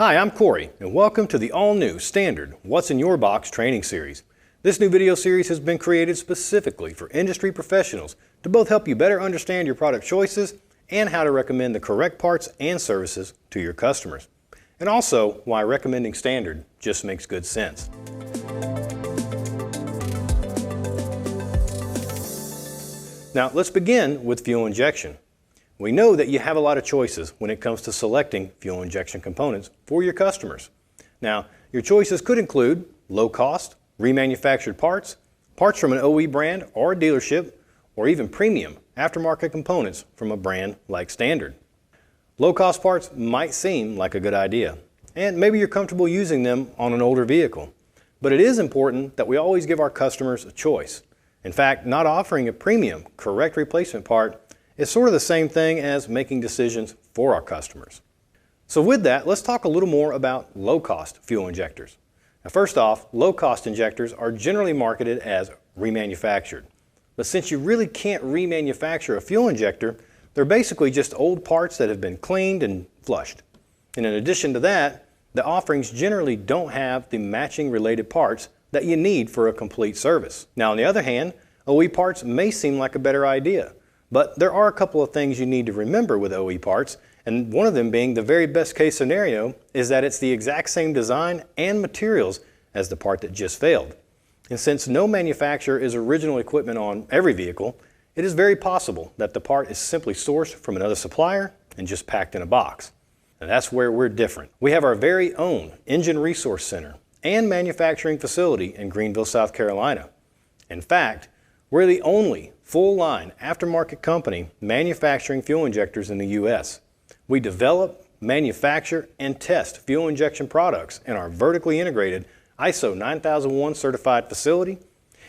Hi, I'm Corey, and welcome to the all-new standard What's in Your Box training series. This new video series has been created specifically for industry professionals to both help you better understand your product choices and how to recommend the correct parts and services to your customers. And also why recommending standard just makes good sense. Now let's begin with fuel injection. We know that you have a lot of choices when it comes to selecting fuel injection components for your customers. Now, your choices could include low cost, remanufactured parts, parts from an OE brand or a dealership, or even premium aftermarket components from a brand like Standard. Low cost parts might seem like a good idea, and maybe you're comfortable using them on an older vehicle. But it is important that we always give our customers a choice. In fact, not offering a premium, correct replacement part is sort of the same thing as making decisions for our customers. So with that, let's talk a little more about low-cost fuel injectors. Now first off, low-cost injectors are generally marketed as remanufactured. But since you really can't remanufacture a fuel injector, they're basically just old parts that have been cleaned and flushed. And in addition to that, the offerings generally don't have the matching related parts that you need for a complete service. Now on the other hand, OE parts may seem like a better idea. But there are a couple of things you need to remember with OE parts, and one of them being the very best case scenario is that it's the exact same design and materials as the part that just failed. And since no manufacturer is original equipment on every vehicle, it is very possible that the part is simply sourced from another supplier and just packed in a box. And that's where we're different. We have our very own Engine Resource Center and manufacturing facility in Greenville, South Carolina. In fact, we're the only full-line aftermarket company manufacturing fuel injectors in the U.S. We develop, manufacture, and test fuel injection products in our vertically integrated ISO 9001 certified facility,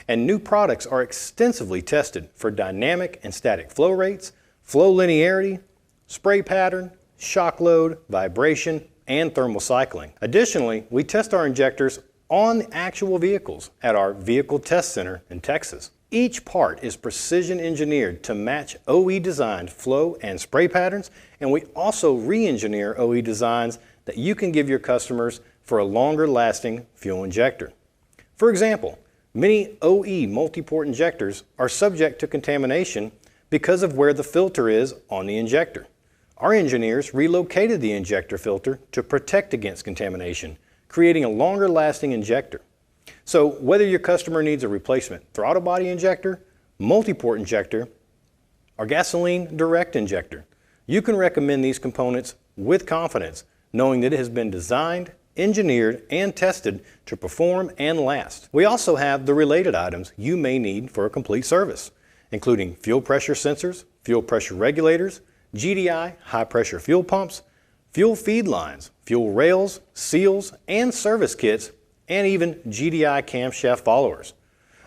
and new products are extensively tested for dynamic and static flow rates, flow linearity, spray pattern, shock load, vibration, and thermal cycling. Additionally, we test our injectors on actual vehicles at our Vehicle Test Center in Texas. Each part is precision engineered to match OE designed flow and spray patterns, and we also re-engineer OE designs that you can give your customers for a longer lasting fuel injector. For example, many OE multi-port injectors are subject to contamination because of where the filter is on the injector. Our engineers relocated the injector filter to protect against contamination, creating a longer lasting injector. So whether your customer needs a replacement throttle body injector, multi-port injector, or gasoline direct injector, you can recommend these components with confidence, knowing that it has been designed, engineered, and tested to perform and last. We also have the related items you may need for a complete service, including fuel pressure sensors, fuel pressure regulators, GDI high pressure fuel pumps, fuel feed lines, fuel rails, seals, and service kits, and even GDI camshaft followers.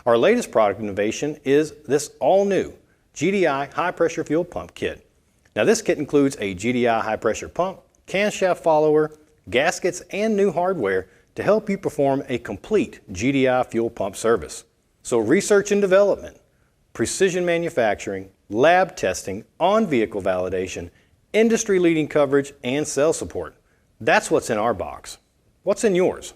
Our latest product innovation is this all-new GDI high-pressure fuel pump kit. Now this kit includes a GDI high-pressure pump, camshaft follower, gaskets, and new hardware to help you perform a complete GDI fuel pump service. So research and development, precision manufacturing, lab testing, on-vehicle validation, industry-leading coverage, and sales support. That's what's in our box. What's in yours?